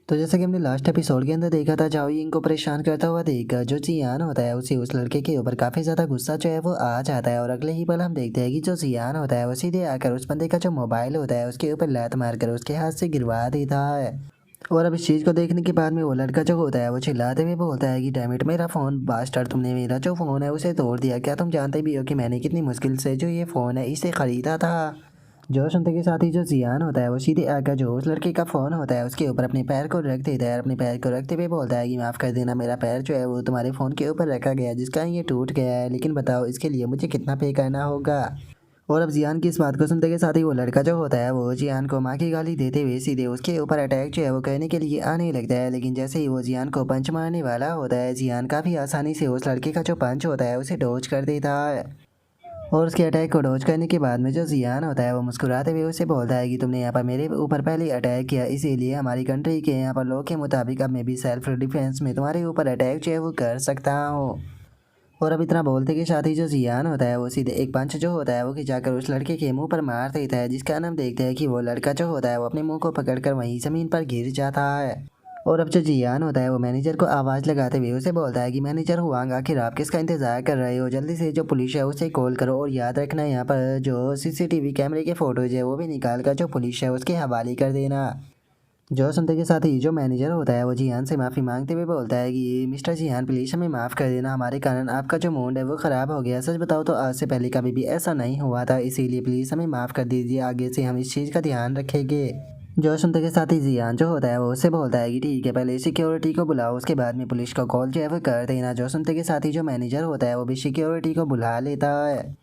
तो जैसे कि हमने लास्ट एपिसोड के अंदर देखा था, जाओ यिंग को परेशान करता हुआ देखकर जो जियान होता है उसे उस लड़के के ऊपर काफ़ी ज़्यादा गुस्सा जो है वो आ जाता है। और अगले ही पल हम देखते हैं कि जो जियान होता है वो सीधे आकर उस बंदे का जो मोबाइल होता है उसके ऊपर लात मारकर उसके हाथ से गिरवा देता है। और अब इस चीज़ को देखने के बाद में वो लड़का जो होता है वो चिल्लाते हुए बोलता है कि डैम इट, मेरा फ़ोन बास्टर, तुमने मेरा जो फ़ोन है उसे तोड़ दिया। क्या तुम जानते भी हो कि मैंने कितनी मुश्किल से जो ये फ़ोन है इसे ख़रीदा था। जो सुनते के साथ ही जो जियान होता है वो सीधे आकर जो उस लड़के का फ़ोन होता है उसके ऊपर अपने पैर को रख देता है। और अपने पैर को रखते हुए बोलता है कि माफ़ कर देना, मेरा पैर जो है वो तुम्हारे फ़ोन के ऊपर रखा गया है जिसका ये टूट गया है, लेकिन बताओ इसके लिए मुझे कितना पे करना होगा। और अब जियान की इस बात को सुनते के साथ ही वो लड़का जो होता है वो जियान को माँ की गाली देते हुए सीधे उसके ऊपर अटैक जो है वो करने के लिए आने लगता है। लेकिन जैसे ही वो जियान को पंच मारने वाला होता है, जियान काफ़ी आसानी से उस लड़के का जो पंच होता है उसे डॉज कर देता है। और उसके अटैक को डॉज करने के बाद में जो जियान होता है वो मुस्कुराते हुए उससे बोलता है कि तुमने यहाँ पर मेरे ऊपर पहले अटैक किया, इसीलिए हमारी कंट्री के यहाँ पर लॉ के मुताबिक अब मैं भी सेल्फ डिफेंस में तुम्हारे ऊपर अटैक जो है वो कर सकता हूँ। और अब इतना बोलते के साथ ही जो जियान होता है वो सीधे एक पंच जो होता है वो खिंचाकर उस लड़के के मुंह पर मार देता है, जिसका हम देखते हैं कि वो लड़का जो होता है वो अपने मुंह को पकड़कर वहीं ज़मीन पर गिर जाता है। और अब जो जियान होता है वो मैनेजर को आवाज़ लगाते हुए उसे बोलता है कि मैनेजर हुआंग, आखिर आप किसका इंतज़ार कर रहे हो, जल्दी से जो पुलिस है उसे कॉल करो। और याद रखना यहाँ पर जो सीसीटीवी कैमरे के फ़ोटोज़ है वो भी निकाल कर जो पुलिस है उसके हवाले कर देना। जो सुनते के साथ ही जो मैनेजर होता है वो जियान से माफ़ी मांगते हुए बोलता है कि मिस्टर जियान, प्लीज़ हमें माफ़ कर देना, हमारे कारण आपका जो मूड है वो ख़राब हो गया। सच बताओ तो आज से पहले कभी भी ऐसा नहीं हुआ था, इसीलिए प्लीज़ हमें माफ़ कर दीजिए, आगे से हम इस चीज़ का ध्यान रखेंगे। जो सुनते के साथ ही जियान जो होता है वो उससे बोलता है कि ठीक है, पहले सिक्योरिटी को बुलाओ, उसके बाद में पुलिस को कॉल जो है वो कर देना। जो सुनते के साथ ही जो मैनेजर होता है वो भी सिक्योरिटी को बुला लेता है।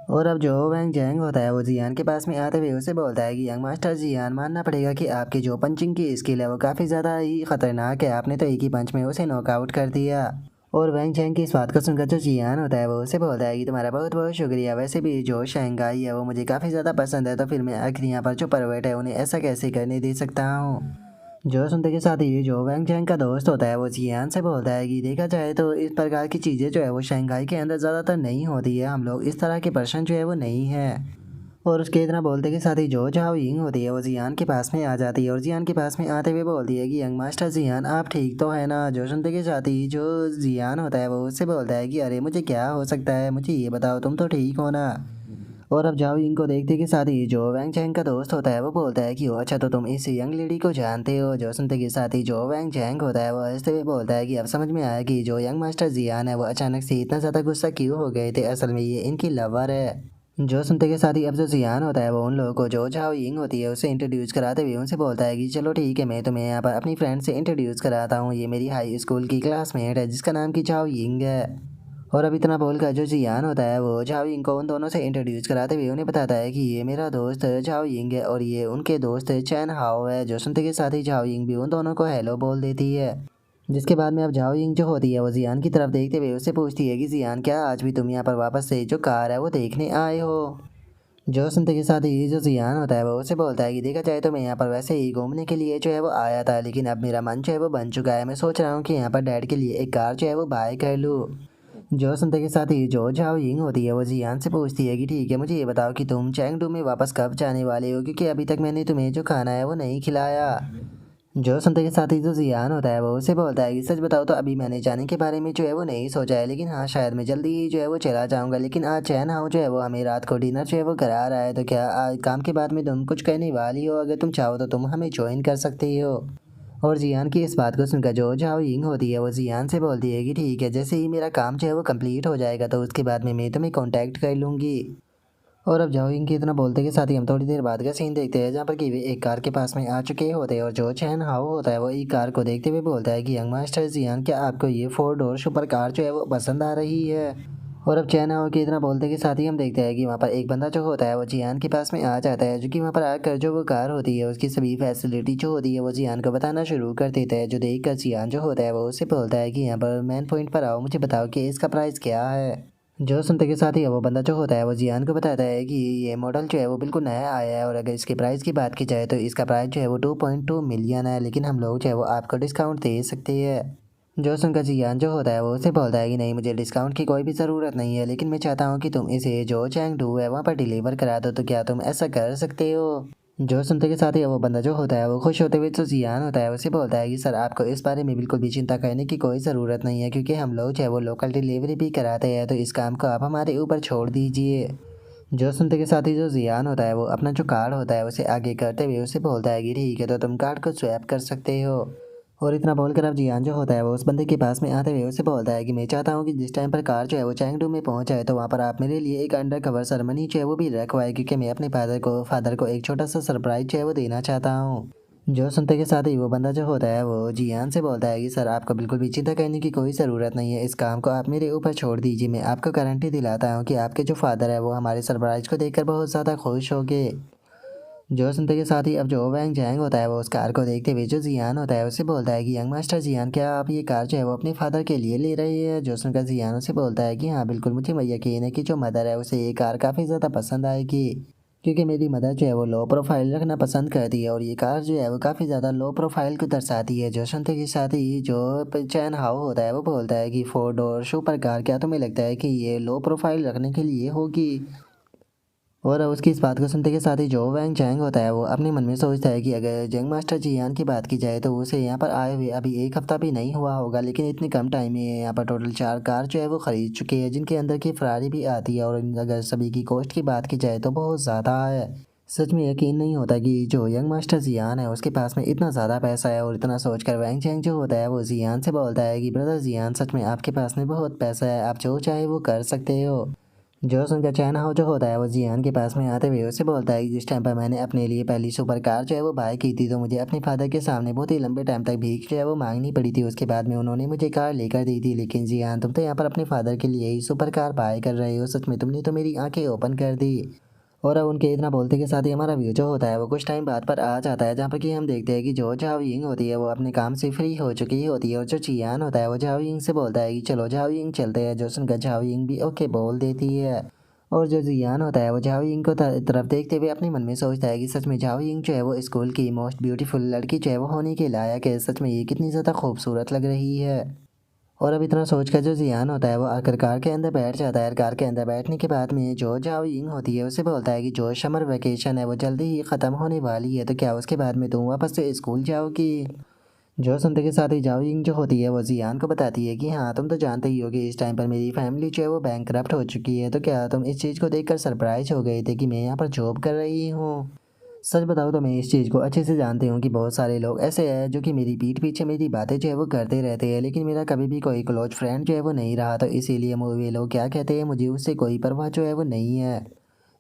और अब जो वैंग जैंग होता है वो जियान के पास में आते हुए उसे बोलता है कि यंग मास्टर जियान, मानना पड़ेगा कि आपकी जो पंचिंग की स्किल है वो काफ़ी ज़्यादा ही खतरनाक है, आपने तो एक ही पंच में उसे नॉकआउट कर दिया। और वैंग जैंग की इस बात को सुनकर जो जियान होता है वो उसे बोलता है कि तुम्हारा बहुत बहुत शुक्रिया, वैसे भी जो शंघाई है वो मुझे काफ़ी ज़्यादा पसंद है, तो फिर मैं आखिर यहाँ पर जो परवर्ट है उन्हें ऐसा कैसे करने दे सकता हूँ। जो सुनते के साथ ही जो वैंग जैंग का दोस्त होता है वो जियान से बोलता है कि देखा जाए तो इस प्रकार की चीज़ें जो है वो शंघाई के अंदर ज़्यादातर नहीं होती है, हम लोग इस तरह के पर्सन जो है वो नहीं है। और उसके इतना बोलते के साथ ही जो झाओ यिंग होती है वो जियान के पास में आ जाती है। और जियान के पास में आते हुए बोलती है कि यंग मास्टर जियान, आप ठीक तो है ना। जो सुनते के साथ ही जो जियान होता है वो उससे बोलता है कि अरे मुझे क्या हो सकता है, मुझे ये बताओ, तुम तो ठीक हो ना। और अब जाओ यिंग को देखते के साथ ही जो वैंग चैंग का दोस्त होता है वो बोलता है कि ओ अच्छा, तो तुम इस यंग लेडी को जानते हो। जो सुनते के साथ ही जो वैंग चैंग होता है वो हंसते हुए बोलता है कि अब समझ में आया कि जो यंग मास्टर जियान है वो अचानक से इतना ज़्यादा गुस्सा क्यों हो गए थे, असल में ये इनकी लवर है। जो सुनते के साथ ही अब जो जियान होता है वो उन लोगों को जो झाओ यिंग होती है उसे इंट्रोड्यूस कराते हुए उनसे बोलता है कि चलो ठीक है, मैं तुम्हें यहाँ पर अपनी फ्रेंड से इंट्रोड्यूस कराता हूँ, ये मेरी हाई स्कूल की क्लासमेट है जिसका नाम कि झाओ यिंग है। और अब इतना बोलकर जो जियान होता है वो झाओ यिंग को उन दोनों से इंट्रोड्यूस कराते हुए उन्हें बताता है कि ये मेरा दोस्त झाओ यिंग है और ये उनके दोस्त चैन हाओ है। जो सुनते के साथ ही झाओ यिंग भी उन दोनों को हेलो बोल देती है। जिसके बाद में अब झाओ यिंग जो होती है वो जियान की तरफ देखते हुए उससे पूछती है कि जियान, क्या आज भी तुम यहाँ पर वापस से जो कार है वो देखने आए हो। जो सुनते के साथ ही जो जियान होता है वो उसे बोलता है कि देखा जाए तो मैं यहाँ पर वैसे ही घूमने के लिए जो है वो आया था, लेकिन अब मेरा मन जो है वो बन चुका है, मैं सोच रहा हूँ कि यहाँ पर डैड के लिए एक कार जो है वो बाय कर लूँ। जो सुनते के साथ ही जो झाओ यिंग होती है वो जियान से पूछती है कि ठीक है, मुझे ये बताओ कि तुम चैंगडू में वापस कब जाने वाले हो, क्योंकि अभी तक मैंने तुम्हें जो खाना है वो नहीं खिलाया। जो सुनते के साथ ही जो जियान होता है वो उसे बोलता है कि सच बताओ तो अभी मैंने जाने के बारे में जो है वो नहीं सोचा है, लेकिन हाँ शायद मैं जल्दी ही जो है वो चला जाऊँगा। लेकिन आज चैन हाउ जो है वो हमें रात को डिनर जो है वो करा रहा है, तो क्या आज काम के बाद में तुम कुछ कहने वाली हो, अगर तुम चाहो तो तुम हमें ज्वाइन कर सकती हो। और जियान की इस बात को सुनकर जो झाओ यिंग होती है वो जियान से बोलती है कि ठीक है, जैसे ही मेरा काम जो है वो कंप्लीट हो जाएगा तो उसके बाद में मैं तुम्हें कांटेक्ट कर लूँगी। और अब झाओ यिंग के इतना बोलते के साथ ही हम थोड़ी देर बाद का सीन देखते हैं, जहाँ पर कि वे एक कार के पास में आ चुके होते हैं। और जो चैन हाओ होता है वो एक कार को देखते हुए बोलता है कि यंग मास्टर जियान, क्या आपको ये 4 डोर सुपर कार जो है वो पसंद आ रही है। और अब चैन हाओ के इतना बोलते के साथ ही हम देखते हैं कि वहाँ पर एक बंदा जो होता है वो जियान के पास में आ जाता है, जो कि वहाँ पर आकर जो वो कार होती है उसकी सभी फैसिलिटी जो होती है वो जियान को बताना शुरू कर देता है। जो देख कर जियान जो होता है वो उससे बोलता है कि यहाँ पर मेन पॉइंट पर आओ, मुझे बताओ कि इसका प्राइस क्या है। जो सुनते के साथ ही वो बंदा जो होता है वो जियान को बताता है कि ये मॉडल जो है वो बिल्कुल नया आया है, और अगर इसके प्राइस की बात की जाए तो इसका प्राइस जो है वो 2.2 मिलियन है, लेकिन हम लोग जो है वो आपको डिस्काउंट दे सकते हैं। जो सुनकर जियान जो होता है वो उसे बोलता है कि नहीं, मुझे डिस्काउंट की कोई भी ज़रूरत नहीं है, लेकिन मैं चाहता हूँ कि तुम इसे जो चैंगडू है वहाँ पर डिलीवर करा दो, तो क्या तुम ऐसा कर सकते हो। जो सुनते के साथ ही वो बंदा जो होता है वो खुश होते हुए जो जियान होता है उसे बोलता है कि सर आपको इस बारे में बिल्कुल भी चिंता करने की कोई ज़रूरत नहीं है, क्योंकि हम लोग जो है वो लोकल डिलीवरी भी कराते हैं, तो इस काम को आप हमारे ऊपर छोड़ दीजिए। जो सुनते के साथ ही जो जियान होता है वो अपना जो कार्ड होता है उसे आगे करते हुए उसे बोलता है कि ठीक है, तो तुम कार्ड को स्वैप कर सकते हो। और इतना बोलकर अब जियान जो होता है वो उस बंदे के पास में आते हुए उसे बोलता है कि मैं चाहता हूँ कि जिस टाइम पर कार जो है वो चैंगडू में पहुँच जाए, तो वहाँ पर आप मेरे लिए एक अंडर कवर सेरेमनी जो है वो भी रखवाए, क्योंकि मैं अपने फादर को एक छोटा सा सरप्राइज जो है वो देना चाहता हूँ। जो सुनते के साथ ही वो बंदा जो होता है वो जियान से बोलता है कि सर आपको बिल्कुल भी चिंता करने की कोई ज़रूरत नहीं है, इस काम को आप मेरे ऊपर छोड़ दीजिए। मैं आपको गारंटी दिलाता हूँ कि आपके जो फादर है वो हमारे सरप्राइज को देखकर बहुत ज़्यादा खुश होंगे। जो सुनते के साथ ही अब जो वैंग जैंग होता है वो उस कार को देखते हुए जो जियान होता है उसे बोलता है कि यंग मास्टर जियान, क्या आप ये कार जो है वो अपने फादर के लिए ले रही है? जो सुनकर जियान उसे बोलता है कि हाँ बिल्कुल, मुझे यकीन है कि जो मदर है उसे ये कार काफ़ी ज़्यादा पसंद आएगी, क्योंकि मेरी मदर जो है वो लो प्रोफाइल रखना पसंद करती है, और ये कार जो है वो काफ़ी ज़्यादा लो प्रोफाइल को दर्शाती है। जो सुनते के साथ ही जो चैन हाओ होता है वो बोलता है कि 4 डोर सुपर कार, क्या तुम्हें लगता है कि ये लो प्रोफाइल रखने के लिए होगी? और उसकी इस बात को सुनते के साथ ही जो वैंग चैंग होता है वो अपने मन में सोचता है कि अगर जंग मास्टर जियान की बात की जाए तो उसे यहाँ पर आए हुए अभी एक हफ्ता भी नहीं हुआ होगा, लेकिन इतनी कम टाइम में यहाँ पर टोटल 4 कार जो है वो ख़रीद चुके हैं, जिनके अंदर की फरारी भी आती है, और अगर सभी की कॉस्ट की बात की जाए तो बहुत ज़्यादा है। सच में यकीन नहीं होता कि जो यंग मास्टर जियान है उसके पास में इतना ज़्यादा पैसा है, और इतना सोचकर वैंग चैंग जो होता है वो जियान से बोलता है कि ब्रदर जियान, सच में आपके पास में बहुत पैसा है, आप जो चाहे वो कर सकते हो। जो सुनकर चैन हाउ जो होता है वो जियान के पास में आते हुए उसे बोलता है कि जिस टाइम पर मैंने अपने लिए पहली सुपर कार जो है वो बाय की थी, तो मुझे अपने फादर के सामने बहुत ही लंबे टाइम तक भीख जो है वो मांगनी पड़ी थी। उसके बाद में उन्होंने मुझे कार लेकर दी थी, लेकिन जियान तुम तो यहाँ पर अपने फादर के लिए ही सुपर कार बाय कर रहे हो, सच में तुमने तो मेरी आंखें ओपन कर दी। और अब उनके इतना बोलते के साथ ही हमारा व्यू जो होता है वो कुछ टाइम बाद पर आ जाता है, जहाँ पर कि हम देखते हैं कि जो झाओ यिंग होती है वो अपने काम से फ्री हो चुकी होती है, और जो चियान होता है वो झाओ यिंग से बोलता है कि चलो झाओ यिंग चलते हैं। जो सुनकर झाओ यिंग भी ओके बोल देती है। और जो जियान होता है वो झाओ यिंग को तरफ देखते हुए अपने मन में सोचता है कि सच में झाओ यिंग जो है वो स्कूल की मोस्ट ब्यूटीफुल लड़की जो है वो होने के लायक है, सच में ये कितनी ज़्यादा खूबसूरत लग रही है। और अब इतना सोच कर जो जियान होता है वो आकर कार के अंदर बैठ जाता है, और कार के अंदर बैठने के बाद में जो झाओ यिंग होती है उसे बोलता है कि जो समर वेकेशन है वो जल्दी ही ख़त्म होने वाली है, तो क्या उसके बाद में तुम वापस से स्कूल जाओगी? जो सुनते के साथ ही जाओ यिंग जो होती है वो जियान को बताती है कि हाँ तुम तो जानते ही हो कि इस टाइम पर मेरी फैमिली जो है वो बैंकरप्ट हो चुकी है, तो क्या तुम इस चीज़ को देखकर सरप्राइज हो गए थे कि मैं यहाँ पर जॉब कर रही हूँ? सच बताऊँ तो मैं इस चीज़ को अच्छे से जानती हूँ कि बहुत सारे लोग ऐसे हैं जो कि मेरी पीठ पीछे मेरी बातें जो है वो करते रहते हैं, लेकिन मेरा कभी भी कोई क्लोज फ्रेंड जो है वो नहीं रहा, तो इसीलिए वे लोग क्या कहते हैं मुझे उससे कोई परवाह जो है वो नहीं है।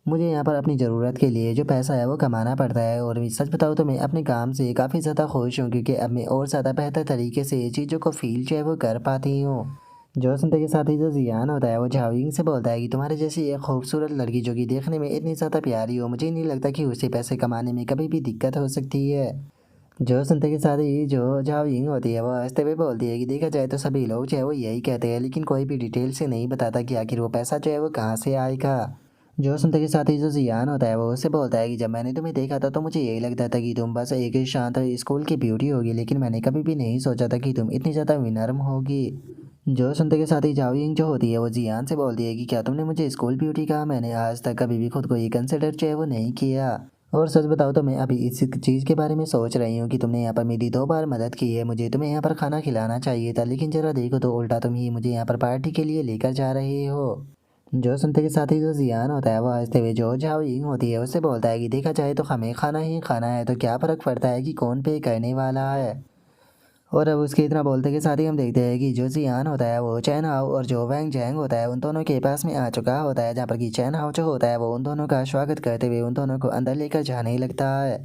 मुझे यहाँ पर अपनी ज़रूरत के लिए जो पैसा है वो कमाना पड़ता है, और मैं सच बताऊँ तो मैं अपने काम से काफ़ी ज़्यादा खुश हूँ, क्योंकि अब मैं और ज़्यादा बेहतर तरीके से ये चीज़ों को फ़ील जो है वो कर पाती हूँ। जो सुनते के साथ ही जो जियान होता है वो झाओयिंग से बोलता है कि तुम्हारे जैसी एक खूबसूरत लड़की जो कि देखने में इतनी ज़्यादा प्यारी हो, मुझे नहीं लगता कि उसे पैसे कमाने में कभी भी दिक्कत हो सकती है। जो सुनते के साथ ही जो झाओयिंग होती है वो हंसते हुए बोलती है कि देखा जाए तो सभी लोग जो है वो यही कहते हैं, लेकिन कोई भी डिटेल से नहीं बताता कि आखिर वो पैसा जो है वो कहाँ से आएगा। जो सुनते के साथ ही जो जियान होता है वो उससे बोलता है कि जब मैंने तुम्हें देखा था तो मुझे यही लगता था कि तुम बस एक शांत स्कूल की ब्यूटी होगी, लेकिन मैंने कभी भी नहीं सोचा था कि तुम इतनी ज़्यादा विनम्र होगी। जो सुनते के साथ ही जाओयिंग जो होती है वो जियान से बोलती है कि क्या तुमने मुझे स्कूल ब्यूटी कहा? मैंने आज तक कभी भी खुद को ये कंसिडर जो है वो नहीं किया। और सच बताओ तो मैं अभी इस चीज़ के बारे में सोच रही हूँ कि तुमने यहाँ पर मेरी 2 बार मदद की है, मुझे तुम्हें यहाँ पर खाना खिलाना चाहिए था, लेकिन ज़रा देखो तो उल्टा तुम ही मुझे यहाँ पर पार्टी के लिए लेकर जा रहे हो। जो सुनते के साथ ही जो जियान होता है वो हंसते हुए जो झाओयिंग होती है उससे बोलता है कि देखा जाए तो हमें खाना ही खाना है, तो क्या फ़र्क पड़ता है कि कौन पे करने वाला है। और अब उसके इतना बोलते के साथ ही हम देखते हैं कि जो जियान होता है वो चैन हाओ और जो वैंग जैंग होता है उन दोनों के पास में आ चुका होता है, जहाँ पर कि चैन हाओ जो होता है वो उन दोनों का स्वागत करते हुए उन दोनों को अंदर लेकर जाने लगता है।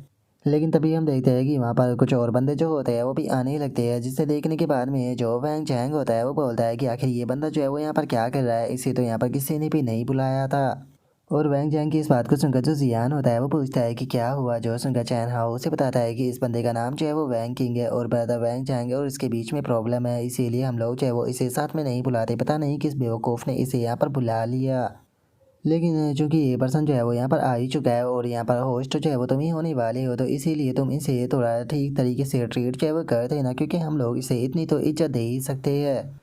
लेकिन तभी हम देखते हैं कि वहाँ पर कुछ और बंदे जो होते हैं वो भी आने लगते हैं, जिसे देखने के बाद में जो वैंग जैंग होता है वो बोलता है कि आखिर ये बंदा जो है वो यहाँ पर क्या कर रहा है, इसे तो यहाँ पर किसी ने भी नहीं बुलाया था। और वैंग जैंग की इस बात को सुनकर जो जियान होता है वो पूछता है कि क्या हुआ? जो सुनकर चैन हाओ उसे बताता है कि इस बंदे का नाम जो है वो वैंग किंग है, और ब्रदर वैंग जैंग है, और इसके बीच में प्रॉब्लम है, इसीलिए हम लोग जो है वो इसे साथ में नहीं बुलाते। पता नहीं किस बेवकूफ़ ने इसे यहाँ पर बुला लिया। लेकिन चूंकि ये पर्सन जो है वो यहाँ पर आ ही चुका है, और यहाँ पर होस्ट जो है वो तुम ही होने वाले हो, तो इसीलिए तुम इसे थोड़ा ठीक तरीके से ट्रीट जो है वो कर देना, क्योंकि हम लोग इसे इतनी तो इज्जत दे ही सकते हैं।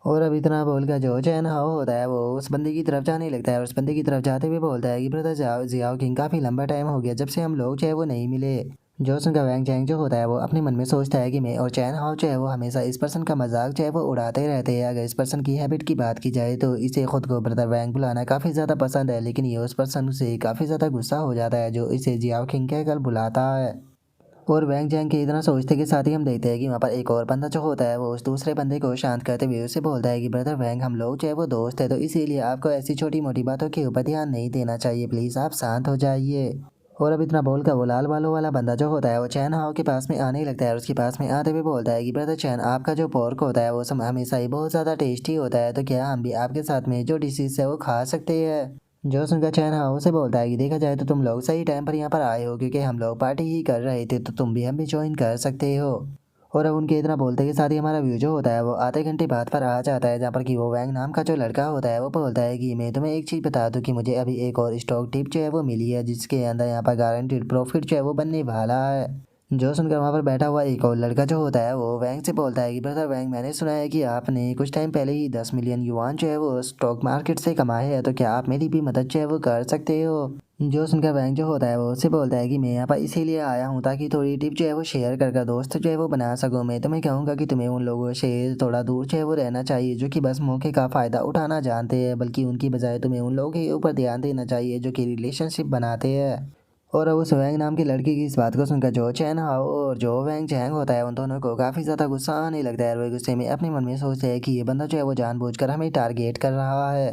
और अब इतना बोलकर जो चैन हाओ होता है वो उस बंदे की तरफ जाने लगता है और उस बंदे की तरफ जाते हुए बोलता है कि ब्रदर जियाओ किंग, काफ़ी लंबा टाइम हो गया जब से हम लोग जो है वो नहीं मिले। जो सुनकर वैंग चैंग जो होता है वो अपने मन में सोचता है कि मैं और चैन हाओ जो है वो हमेशा इस पर्सन का मजाक जो है वो उड़ाते रहते हैं। अगर इस पर्सन की हैबिट की बात की जाए तो इसे खुद को ब्रदर वैंग बुलाना काफ़ी ज़्यादा पसंद है, लेकिन ये उस पर्सन से काफ़ी ज़्यादा गुस्सा हो जाता है जो इसे जियाओ किंग कहकर बुलाता है। और वैंग जैंग के इतना सोचते के साथ ही हम देखते हैं कि वहाँ पर एक और बंदा जो होता है वो उस दूसरे बंदे को शांत करते हुए उसे बोलता है कि ब्रदर वैंग, हम लोग जो है वो दोस्त है, तो इसीलिए आपको ऐसी छोटी मोटी बातों के ऊपर ध्यान नहीं देना चाहिए, प्लीज़ आप शांत हो जाइए। और अब इतना बोलकर वो लाल बालों वाला बंदा जो होता है वो चैन हाओ के पास में आने लगता है और उसके पास में आते हुए बोलता है कि ब्रदर चैन, आपका जो पोर्क होता है वो सब हमेशा ही बहुत ज़्यादा टेस्टी होता है, तो क्या हम भी आपके साथ में जो डिशेज है वो खा सकते हैं। जो सुनकर चैन हाओ से बोलता है कि देखा जाए तो तुम लोग सही टाइम पर यहाँ पर आए हो, क्योंकि हम लोग पार्टी ही कर रहे थे, तो तुम भी हम भी ज्वाइन कर सकते हो। और अब उनके इतना बोलते के साथ ही हमारा व्यू जो होता है वो आधे घंटे बाद पर आ जाता है, जहाँ पर कि वो वैंग नाम का जो लड़का होता है वो बोलता है कि मैं तुम्हें एक चीज़ बता दूं कि मुझे अभी एक और स्टॉक टिप जो है वो मिली है, जिसके अंदर यहाँ पर गारंटीड प्रॉफिट जो है वो बनने वाला है। जो सुनकर वहाँ पर बैठा हुआ एक और लड़का जो होता है वो वैंग से बोलता है कि ब्रदर वैंग, मैंने सुना है कि आपने कुछ टाइम पहले ही 10 मिलियन युआन जो है वो स्टॉक मार्केट से कमाए हैं, तो क्या आप मेरी भी मदद जो है वो कर सकते हो। जो सुनकर वैंग जो होता है वो उससे बोलता है कि मैं यहाँ पर इसीलिए आया हूँ ताकि थोड़ी टिप जो है वो शेयर कर दोस्त जो है वो बना सकूँ। मैं तुम्हें कहूँगा कि तुम्हें उन लोगों से थोड़ा दूर जो है वो रहना चाहिए जो कि बस मौके का फ़ायदा उठाना जानते हैं, बल्कि उनकी बजाय तुम्हें उन लोगों के ऊपर ध्यान देना चाहिए जो कि रिलेशनशिप बनाते हैं। और अब उस वैंग नाम की लड़की की इस बात को सुनकर जो चैन हाओ और जो वैंग चैंग होता है उन दोनों को काफ़ी ज़्यादा गुस्सा आने लगता है और वे गुस्से में अपने मन में सोचते हैं कि ये बंदा जो है वो जानबूझकर हमें टारगेट कर रहा है।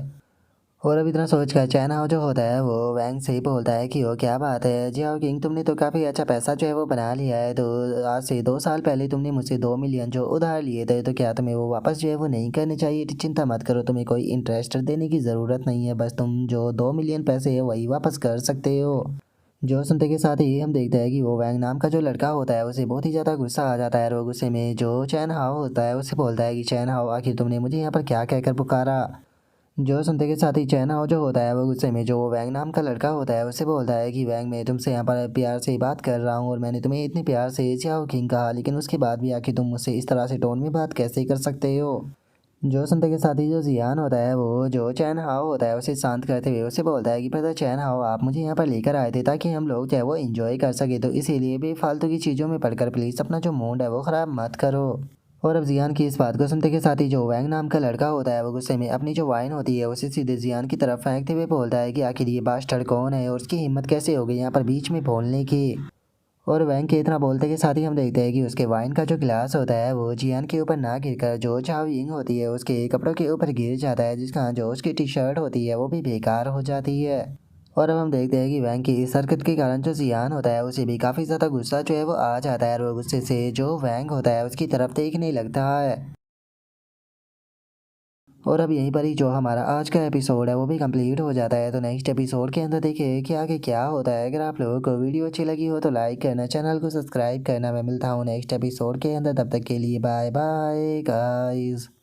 और अब इतना सोचकर चैन हाओ जो होता है वो वैंग से ही बोलता है कि वो क्या बात है जियाओ किंग, तुमने तो काफ़ी अच्छा पैसा जो है वो बना लिया है, तो आज से 2 साल पहले तुमने मुझसे 2 मिलियन जो उधार लिए थे, तो क्या तुम्हें वो वापस जो है वो नहीं करने चाहिए। चिंता मत करो, तुम्हें कोई इंटरेस्ट देने की ज़रूरत नहीं है, बस तुम जो 2 मिलियन पैसे है वही वापस कर सकते हो। जो सुनते के साथ ही हम देखते हैं कि वो वैंग नाम का जो लड़का होता है उसे बहुत ही ज़्यादा गुस्सा आ जाता है और वो गुस्से में जो चैन हाओ होता है उससे बोलता है कि चैन हाओ, आखिर तुमने मुझे यहाँ पर क्या कहकर पुकारा। जो सुनते के साथ ही चैन हाओ जो होता है वो गुस्से में जो वैंग नाम का लड़का होता है उससे बोलता है कि वैंग, मैं तुमसे यहाँ पर प्यार से बात कर रहा हूँ और मैंने तुम्हें इतने प्यार से जियाओ किंग कहा, लेकिन उसके बाद भी आखिर तुम मुझसे इस तरह से टोन में बात कैसे कर सकते हो। जो सुनते के साथ ही जो जियान होता है वो जो चैन हाओ होता है उसे शांत करते हुए उसे बोलता है कि ब्रदर चैन हाओ, आप मुझे यहाँ पर लेकर आए थे ताकि हम लोग जो है वो एंजॉय कर सके, तो इसीलिए भी फालतू की चीज़ों में पढ़कर प्लीज़ अपना जो मूड है वो ख़राब मत करो। और अब जियान की इस बात को सुनते के साथ ही जो वैंग नाम का लड़का होता है वो गुस्से में अपनी जो वाइन होती है उसे सीधे जियान की तरफ फेंकते हुए बोलता है कि आखिर ये बास्टर्ड कौन है और उसकी हिम्मत कैसे हो गई यहाँ पर बीच में बोलने की। और वैंग के इतना बोलते के साथ ही हम देखते हैं कि उसके वाइन का जो गिलास होता है वो जियान के ऊपर ना गिरकर जो चाओ यिंग होती है उसके कपड़ों के ऊपर गिर जाता है, जिसका जो उसकी टी शर्ट होती है वो भी बेकार हो जाती है। और अब हम देखते हैं कि वैंग की इस हरकत के कारण जो जियान होता है उसे भी काफ़ी ज़्यादा गुस्सा जो है वो आ जाता है और वो गुस्से से जो वैंग होता है उसकी तरफ देखने लगता है। और अब यहीं पर ही जो हमारा आज का एपिसोड है वो भी कंप्लीट हो जाता है, तो नेक्स्ट एपिसोड के अंदर देखिए कि आगे क्या होता है। अगर आप लोगों को वीडियो अच्छी लगी हो तो लाइक करना, चैनल को सब्सक्राइब करना। मैं मिलता हूँ नेक्स्ट एपिसोड के अंदर, तब तक के लिए बाय बाय गाइस।